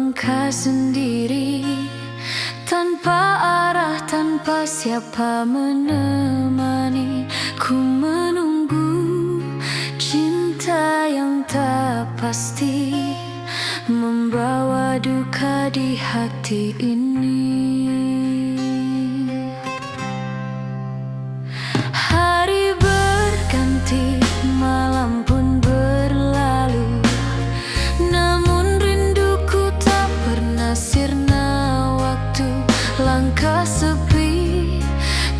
melangkah sendiri, tanpa arah, tanpa siapa menemani. Ku menunggu cinta yang tak pasti, membawa duka di hati ini. Hari berganti, malam pun berlalu, namun rinduku tak pernah sirna waktu. Langkah sepi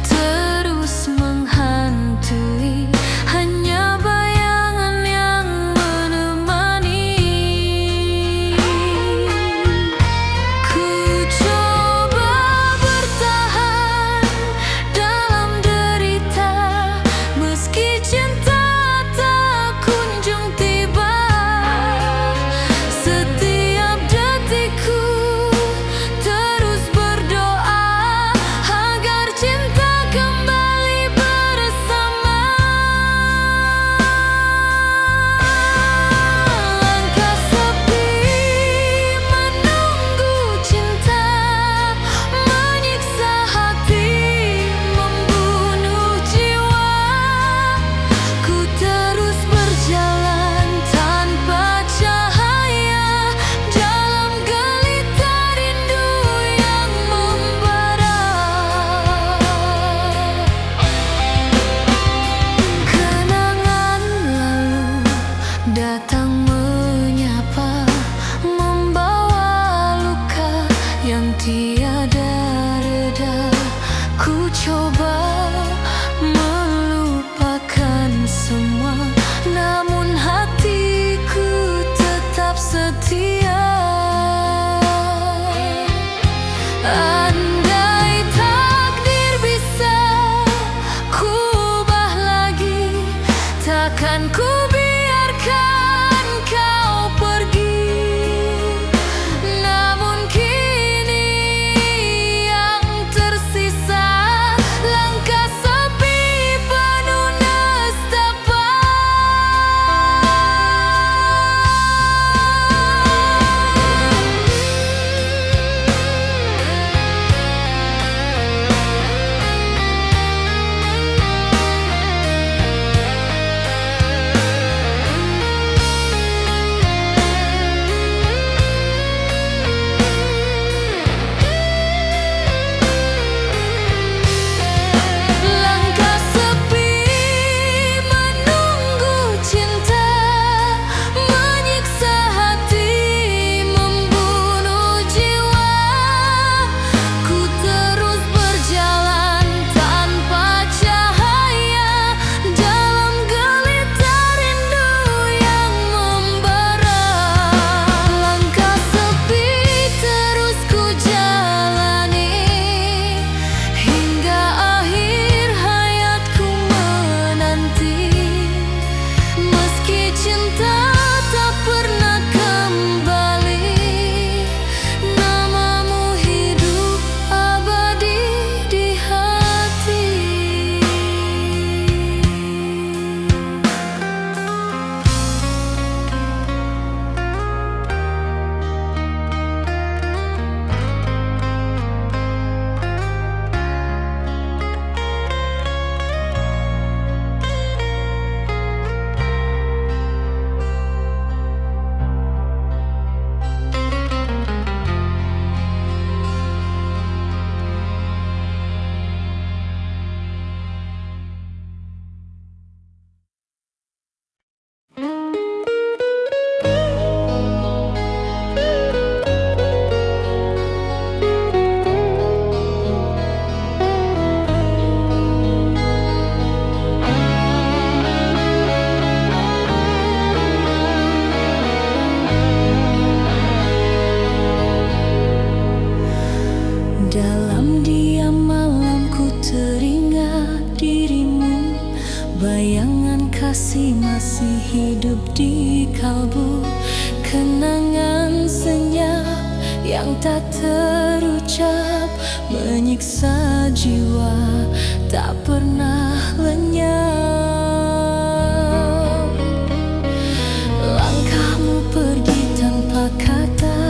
terus menghantui, hanya bayangan yang menemani. Ku coba bertahan dalam derita, meski cinta tak kunjung tiba. Setiap detikku terus berdoa agar cinta kembali bersama. Langkah sepi menunggu cinta, menyiksa hati, membunuh jiwa. Ku terus berjalan tanpa cahaya, dalam gelita rindu yang membara. Kenangan lalu datang menyapa, membawa luka yang tiada reda. Ku coba melupakan semua, namun hatiku tetap setia. Andai takdir bisa ku ubah lagi, takkan ku biarkan kau pergi. Namun kini yang tersisa, langkah sepi penuh nestapa. Langkah sepi menunggu cinta, menyiksa hati, membunuh jiwa. Ku terus berjalan tanpa cahaya, dalam gelita rindu yang membara. Langkah sepi terus ku jalani, hingga akhir hayatku menanti. Meski cinta tak pernah kembali, namamu hidup abadi di hati. Dalam diam malam ku teringat dirimu, bayangan kasih masih hidup di kalbu. Kenangan senyap yang tak terucap, menyiksa jiwa tak pernah lenyap. Langkahmu pergi tanpa kata,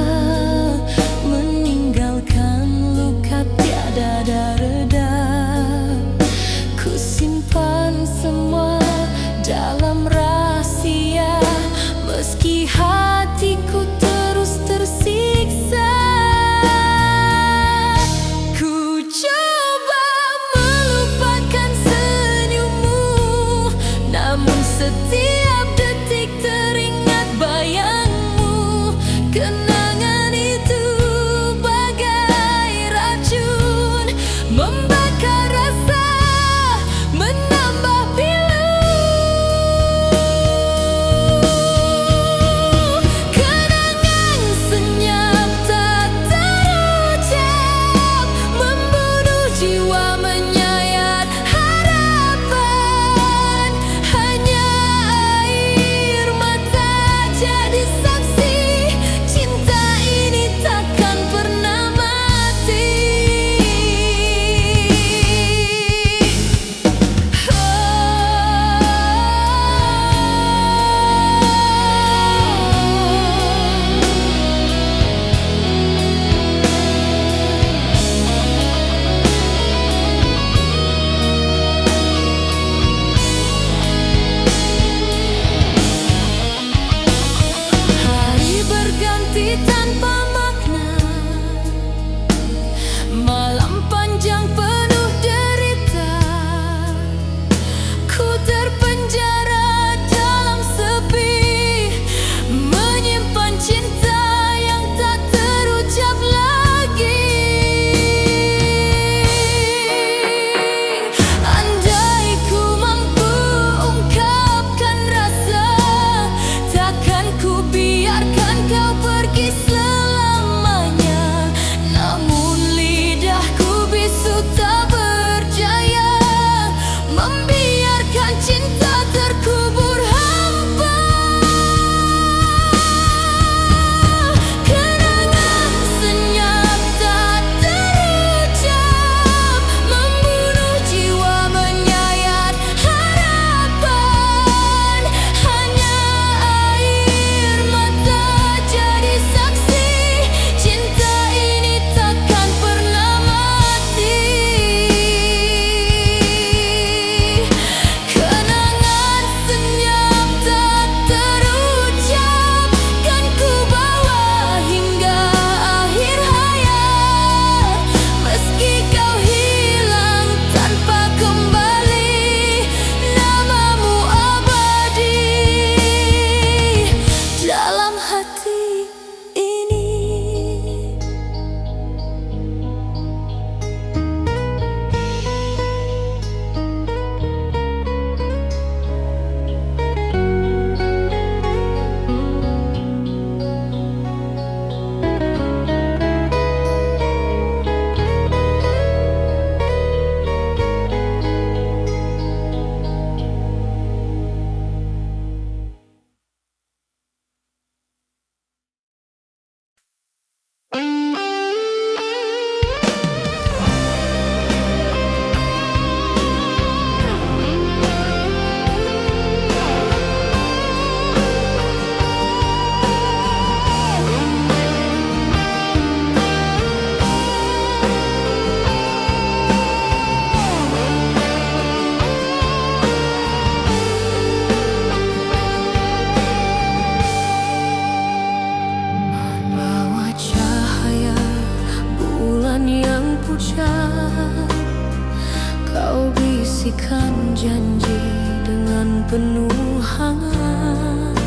pastikan janji dengan penuh hangat.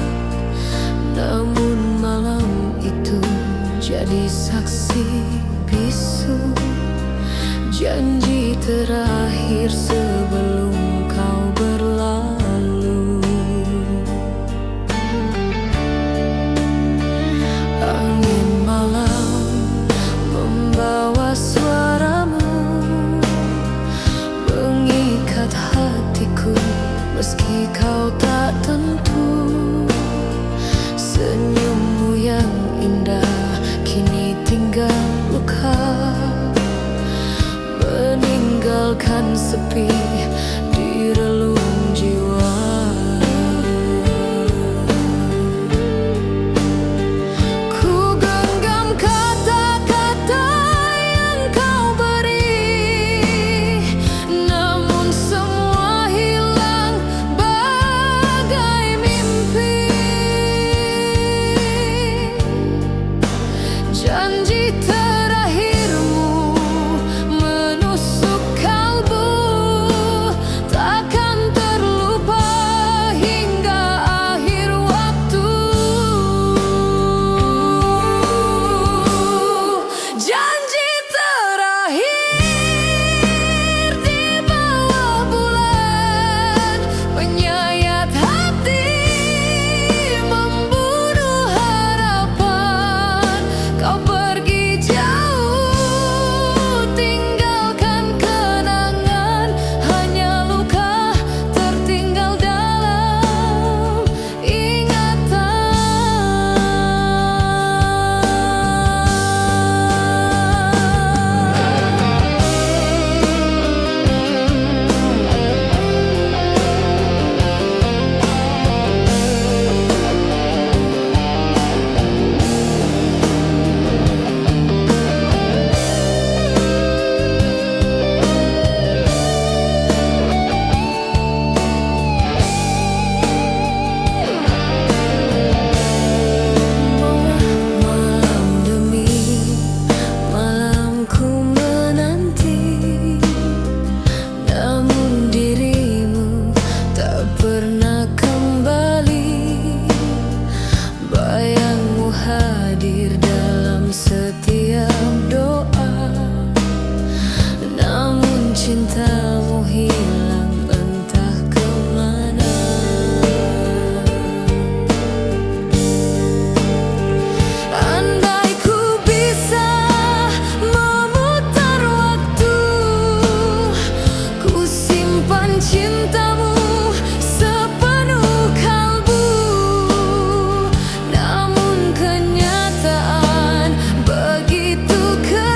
Namun malam itu jadi saksi bisu, janji terakhir sebelum kau berlalu. Angin malam membawa suaramu, mengikat hatiku meski kau tak tentu. Senyummu yang indah kini tinggal luka, meninggalkan sepi di relung jiwa. Ku genggam kata-kata yang kau beri, namun semua hilang bagai mimpi. Janji terakhirmu menusuk kalbu, takkan terlupa hingga akhir waktu. Janji terakhir di bawah bulan, menyayat hati, membunuh harapan. Kau pergi jauh, tinggalkan kenangan, hanya luka tertinggal dalam ingatan. Malam demi malam ku menanti, namun dirimu tak pernah kembali. Bayangmu hadir dalam setiap doa, namun cintamu hilang entah kemana. Andai ku bisa memutar waktu, ku simpan cintamu sepenuh kalbu. Namun kenyataan begitu keras.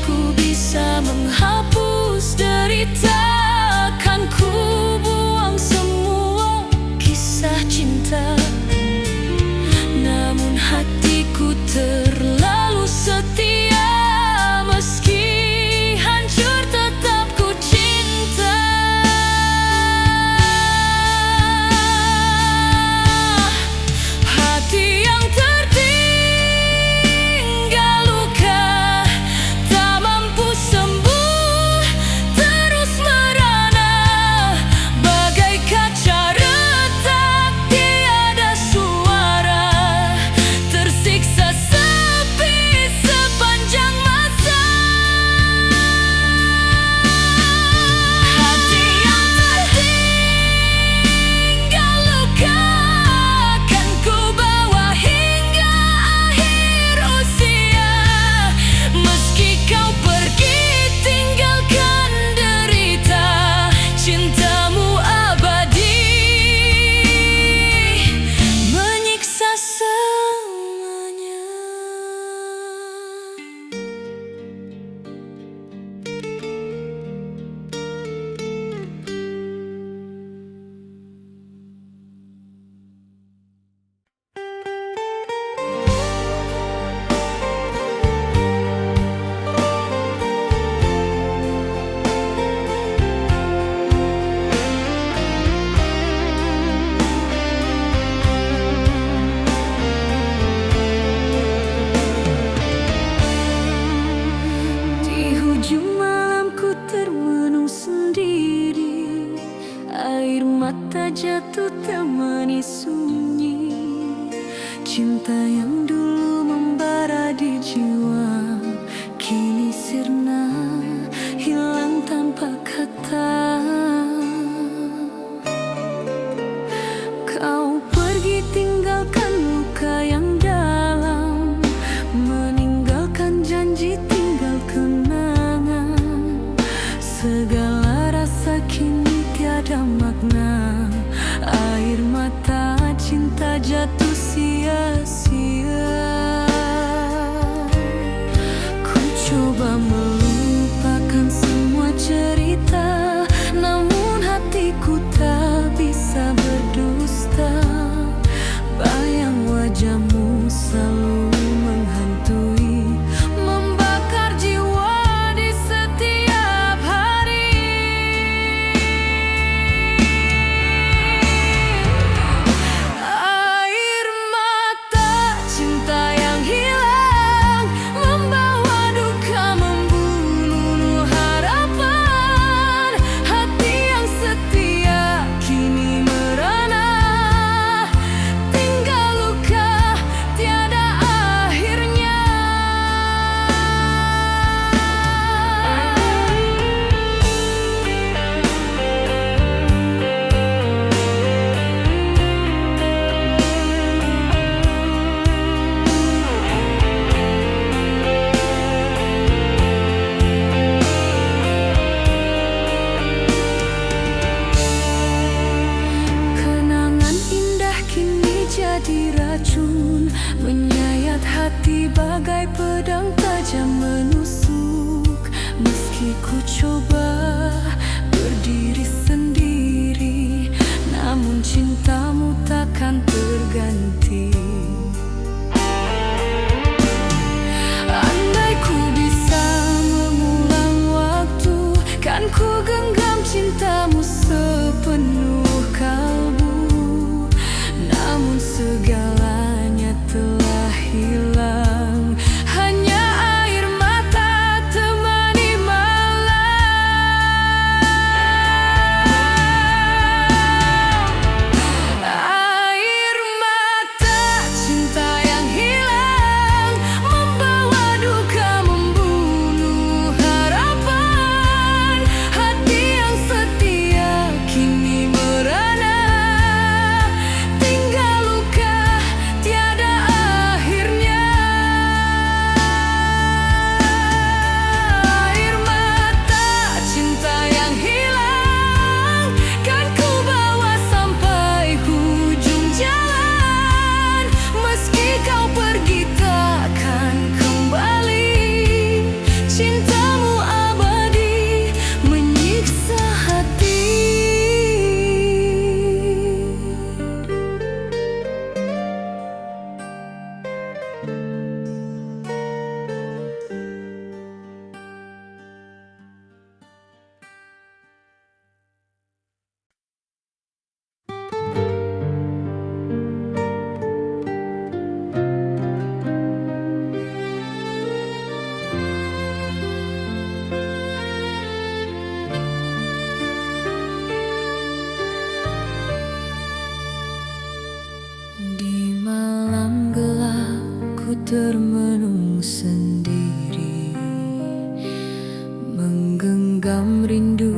ku bisa menghapus derita, kan ku buang semua kisah cinta. Namun hatiku terlalu setia, meski hancur tetap ku cinta. Hati yang tertinggal luka, tak mampu sembuh, terus merana bagai kaca retak, tiada suara, tersiksa sepi sepanjang masa. Hati yang tertinggal luka, kan ku bawa hingga akhir usia. Meski kau pergi tinggalkan derita, cintamu abadi menyiksa selamanya. Di hujung malam ku termenung sendiri, air mata jatuh temani sunyi. Cinta yang dulu membara di jiwa, kini sirna hilang tanpa kata. Kau pergi tinggalkan luka yang dalam, meninggalkan janji tinggal kenangan. Segala rasa kini tiada makna, air mata cinta jatuh sia-sia. termenung sendiri, menggenggam rindu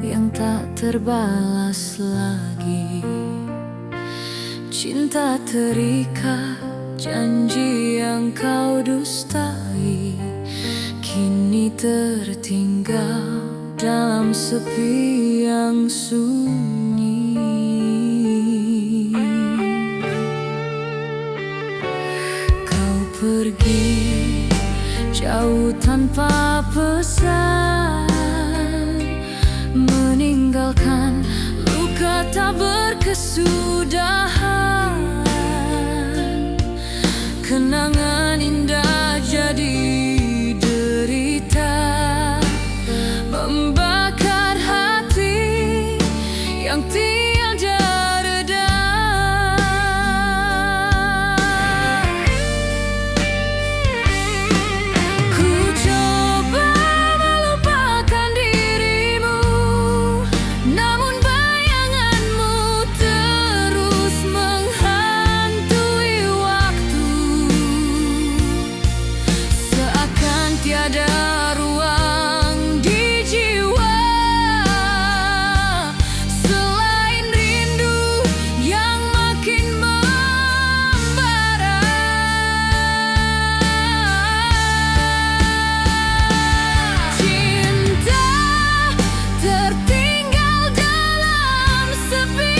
yang tak terbalas lagi. Cinta terikat, janji yang kau dustai, kini tertinggal dalam sepi yang sunyi. Kau pergi jauh tanpa pesan, meninggalkan luka tak berkesudahan. Kenangan indah jadi derita, membakar hati yang tiada reda. Ku coba melupakan dirimu, namun bayanganmu terus menghantui waktu, seakan tiada ruang di jiwa selain rindu yang makin membara. Cinta tertinggal dalam sepi,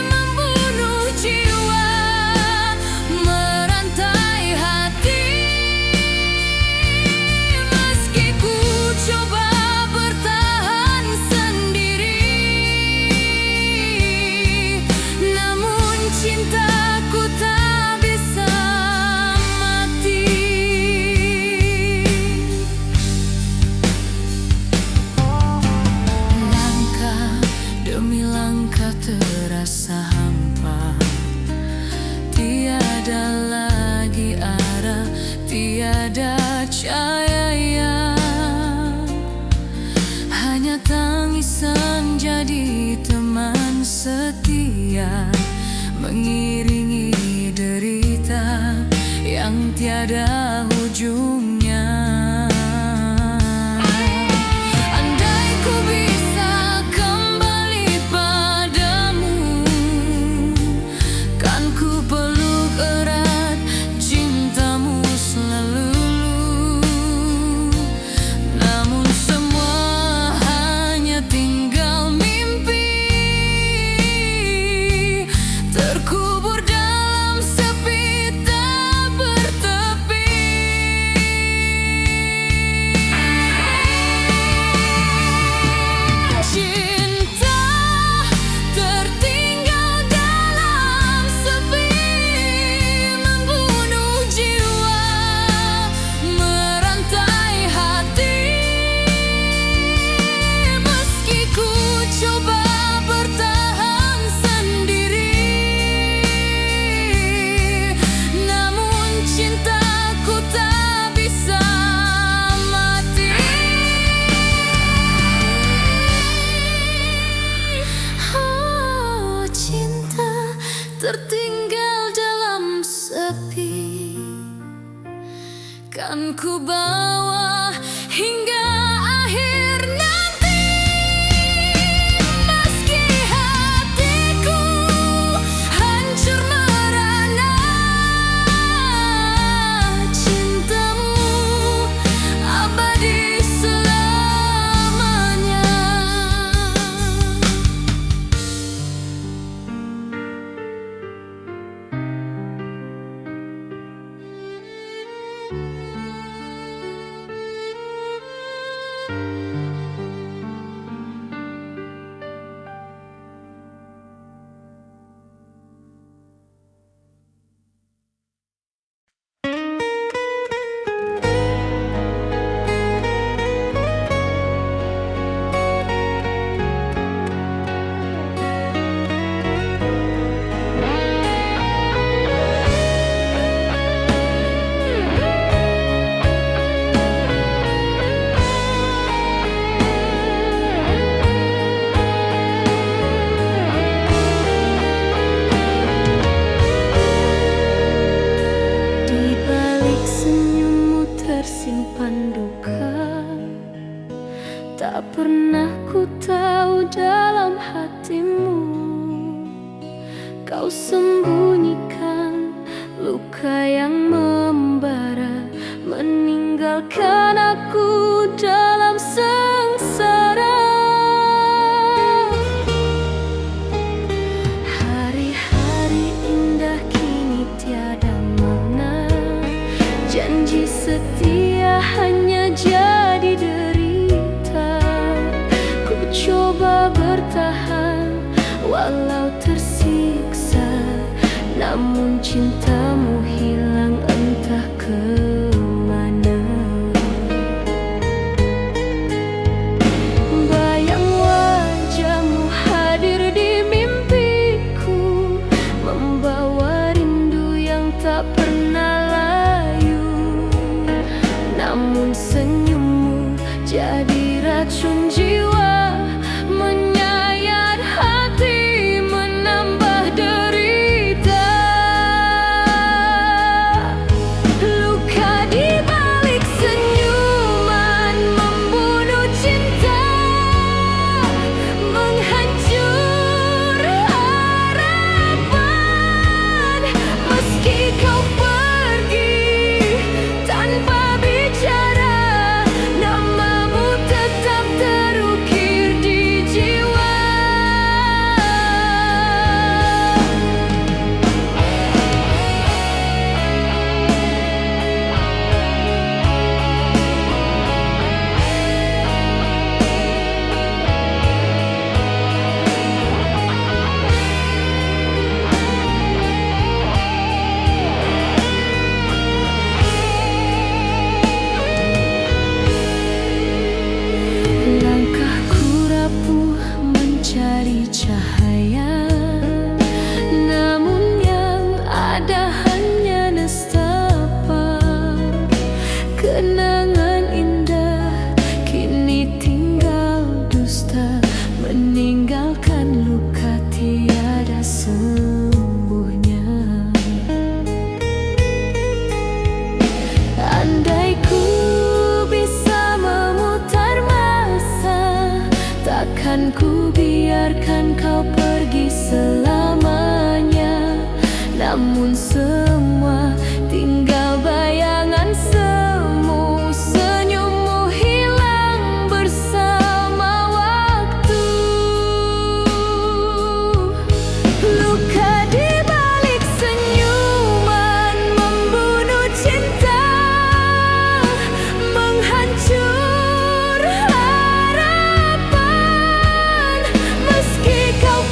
membunuh jiwa, merantai hati. Meski ku coba bertahan sendiri, namun cintaku tak bisa mati. Langkah demi langkah terasa hampa, tiada lagi arah, tiada cahaya. Hanya tangisan jadi teman setia, mengiringi derita yang tiada ujungnya. Andai ku bisa kembali padamu, kan ku peluk erat cintamu selalu. Namun semua hanya tinggal mimpi, terkubur dalam sepi tak bertepi. Cinta tertinggal dalam sepi, membunuh jiwa, merantai hati. Meski ku coba bertahan sendiri, namun cintaku tak bisa mati. Oh, cinta tertinggal dalam sepi, kan ku bawa hingga akhir nanti. Meski hatiku hancur merana, cintamu abadi selamanya. simpan duka. Tak pernah ku tahu dalam hatimu kau sembunyikan luka yang membara, meninggalkan aku dalam sengsara. Hari-hari indah kini tiada makna, janji setia hanya jadi derita. Ku coba bertahan walau tersiksa, namun cintamu hilang entah kemana. Bayang wajahmu hadir di mimpiku, membawa rindu yang tak pernah layu. Namun senyummu jadi racun jiwa, menyayat hati, menambah derita. Luka di balik senyuman membunuh cinta, menghancur harapan. Meski kau pergi tanpa bicara, namamu tetap terukir di jiwa. Langkahku rapuh mencari cahaya, namun yang ada hanya nestapa. Kenangan indah kini tinggal dusta, meninggalkan luka tiada sembuhnya. Andai ku bisa memutar masa, takkan ku biarkan kau pergi selamanya. Namun semua tinggal bayangan semu, senyummu hilang bersama waktu. Luka di balik senyuman membunuh cinta, menghancur harapan. Meski kau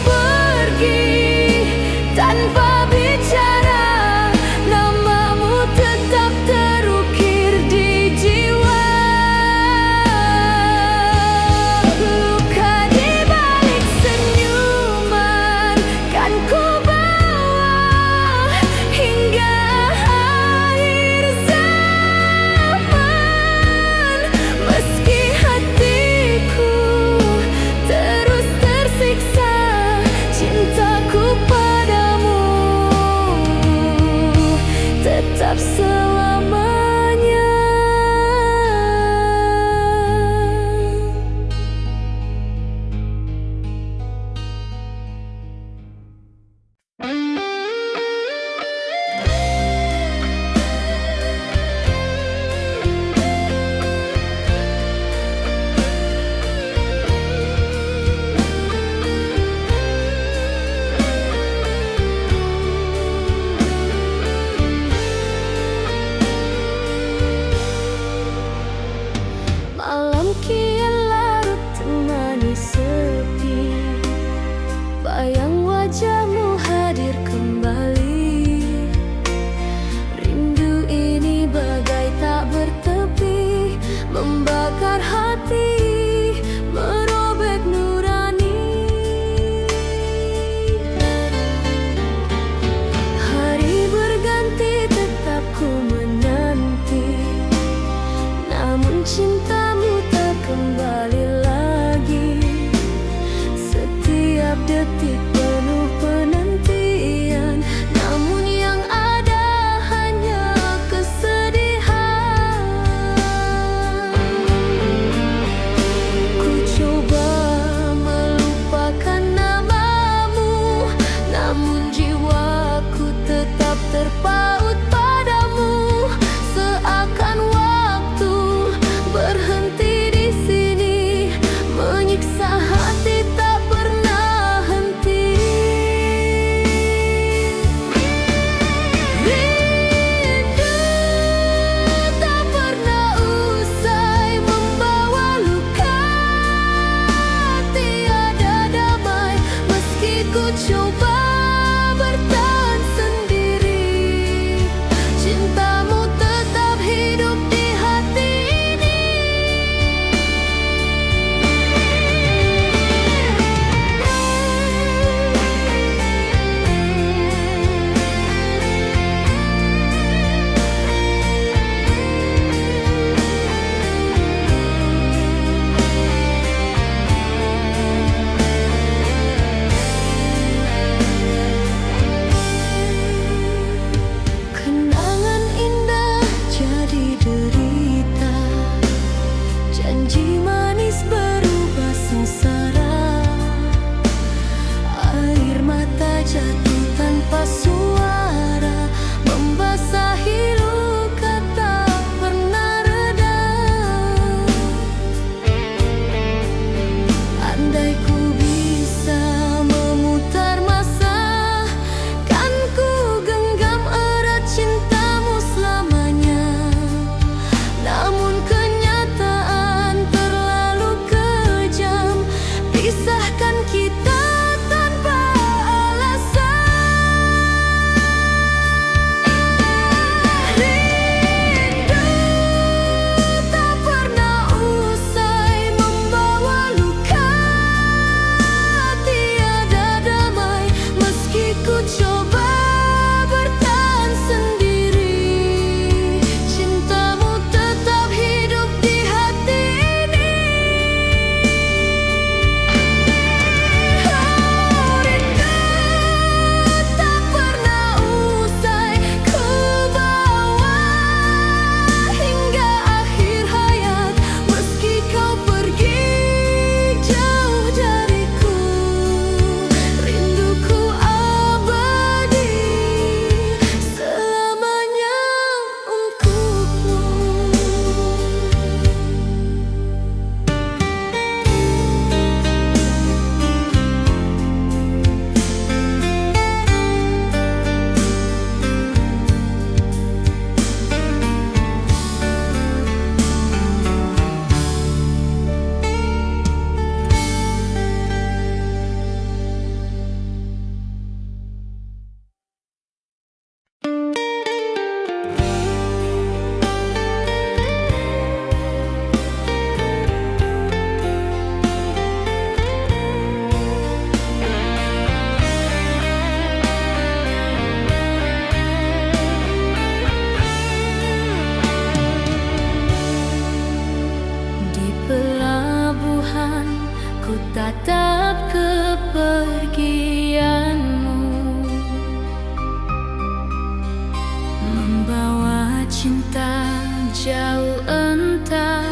jauh entah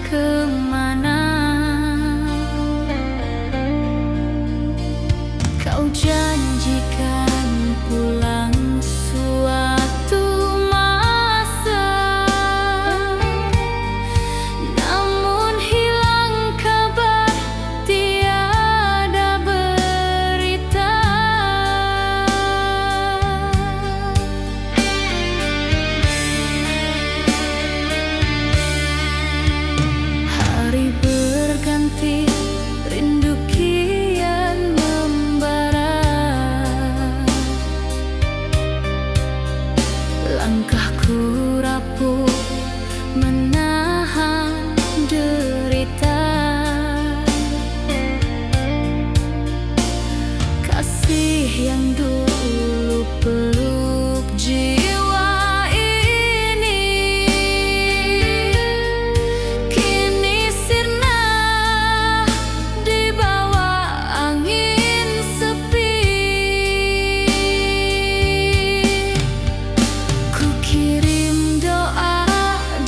kemana. Kau janjikan pulang suatu masa, namun hilang kabar, tiada berita. Hari berganti, rindu kian membara. Langkahku rapuh menahan derita. Kasih yang dulu peluk jiwa ini kini sirna di bawah angin sepi. Ku kirim doa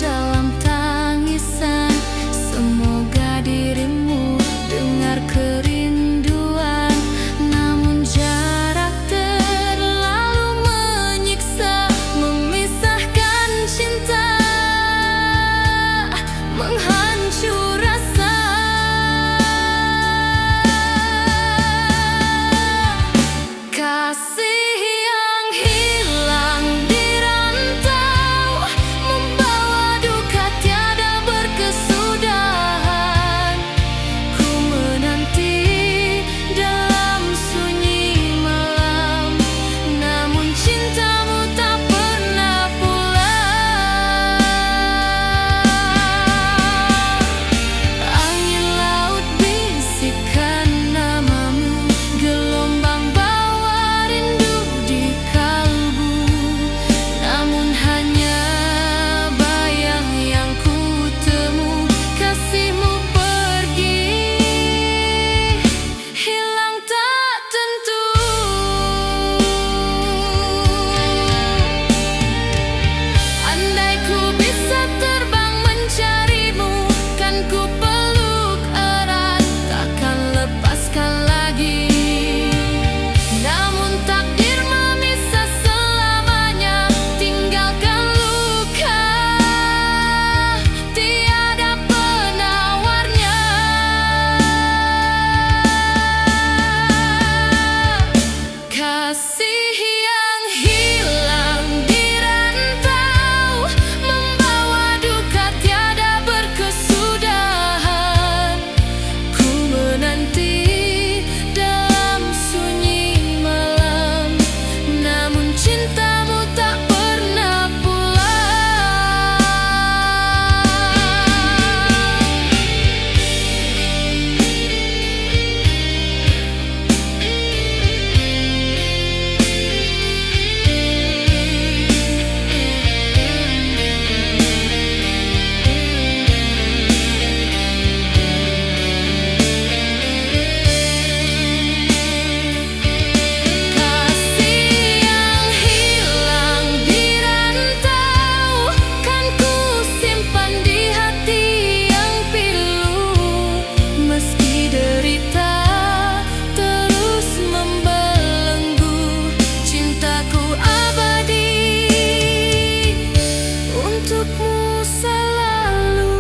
dalam tangisan, semoga dirimu dengar kerinduan. Namun jarak terlalu menyiksa, memisahkan cinta, menghancur rasa. Kasih yang hilang di rantau, membawa duka tiada berkesudahan. Ku menanti dalam sunyi malam, namun cintamu tak pernah pulang. Angin laut bisikan namamu, gelombang bawa rindu di kalbu. Namun hanya bayang yang ku temu, kasihmu pergi, hilang tak tentu. Andai ku bisa terbang mencarimu, kan ku peluk erat, takkan lepaskan lagi. Namun takdir memisah selamanya, tinggalkan luka, tiada penawarnya. Kasih yang hilang di rantau, membawa duka tiada berkesudahan. Ku menanti dalam sunyi malam, namun cintamu tak pernah pulang. Kasih yang hilang di rantau, kan ku simpan di hati yang pilu. Meski derita terus membelenggu, cintaku abadi untukmu selalu.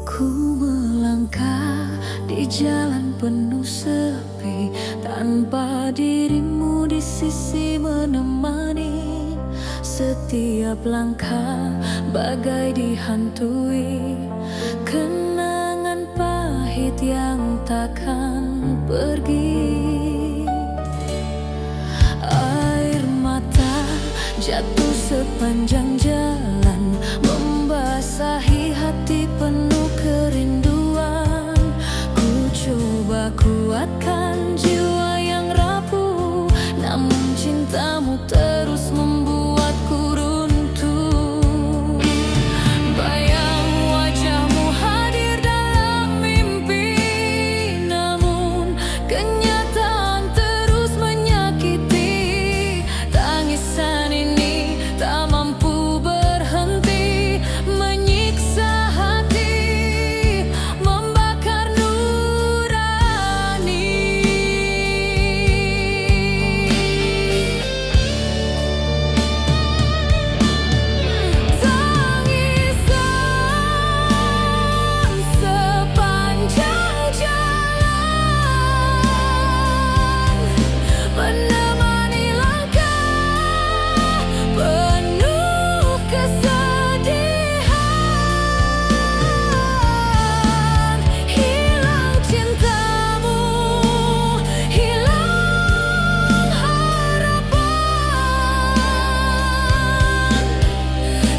Ku melangkah di jalan penuh sepi, tanpa dirimu di sisi menemani. Setiap langkah bagai dihantui kenangan pahit yang takkan pergi. Air mata jatuh sepanjang jalan, membasahi hati penuh menguatkan jiwa yang rapuh, namun cintamu terus membuatku runtuh. Bayang wajahmu hadir dalam mimpi, namun kenyataan terus menyakiti. Tangisan ini tak mampu berhenti, menyiksa hati, membakar nurani. Tangisan sepanjang jalan menemani langkah penuh kesedihan. Hilang cintamu, hilang harapan,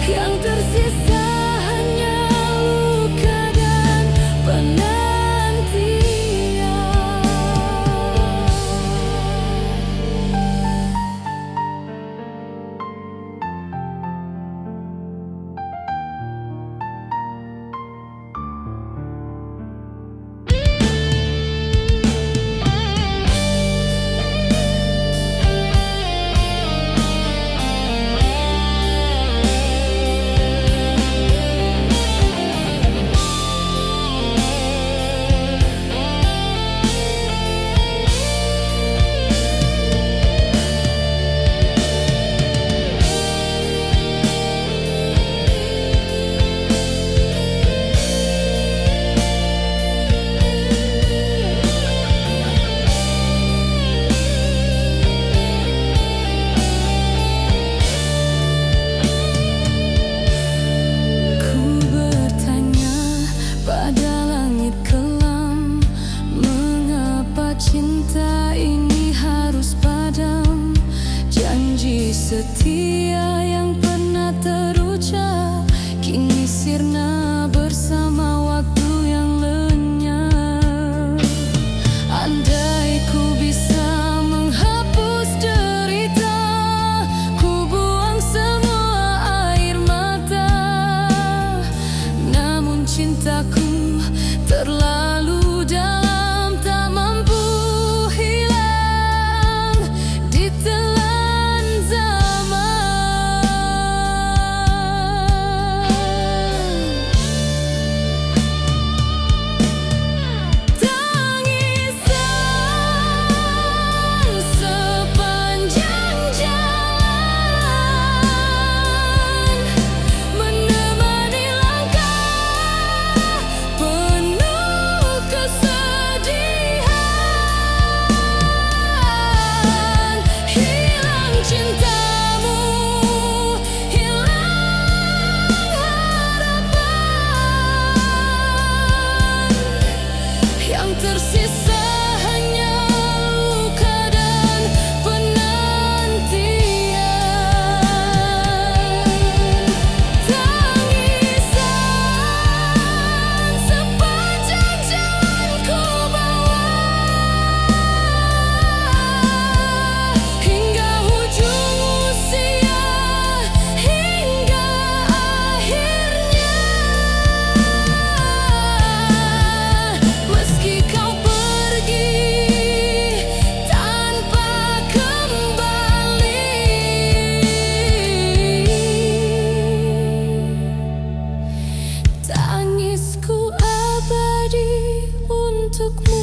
yang tersisa hanya luka dan penantian. Ku bertanya pada langit kelam, mengapa cinta ini harus padam? Janji setia yang pernah terucap kini sirna bersama waktu yang lenyap. Andai ku bisa menghapus derita, ku buang semua air mata, namun cintaku terlalu dalam, tak mampu hilang ditelan zaman. Tangisan sepanjang jalan menemani langkah penuh kesedihan. Hilang cintamu, hilang harapan, yang tersisa hanya luka dan penantian. Tangisan sepanjang jalan ku bawa hingga ujung usia, hingga akhirnya. Meski kau pergi tanpa kembali, tangisku abadi untukmu.